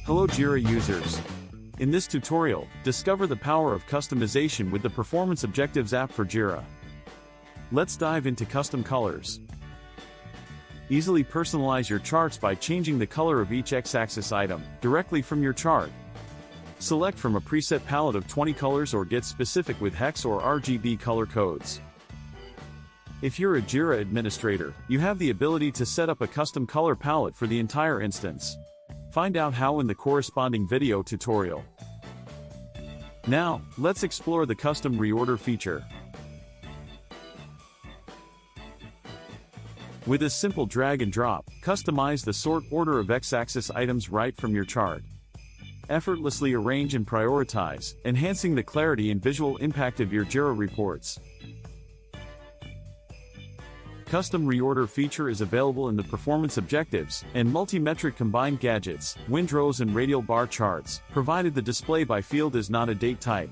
Hello Jira users. In this tutorial, discover the power of customization with the Performance Objectives app for Jira. Let's dive into custom colors. Easily personalize your charts by changing the color of each x-axis item directly from your chart. Select from a preset palette of 20 colors or get specific with hex or RGB color codes. If you're a Jira administrator, you have the ability to set up a custom color palette for the entire instance. Find out how in the corresponding video tutorial. Now, let's explore the custom reorder feature. With a simple drag and drop, customize the sort order of x-axis items right from your chart. Effortlessly arrange and prioritize, enhancing the clarity and visual impact of your Jira reports. Custom reorder feature is available in the Performance Objectives and Multi-Metric Combined Gadgets, Windrows and Radial Bar charts, provided the display by field is not a date type.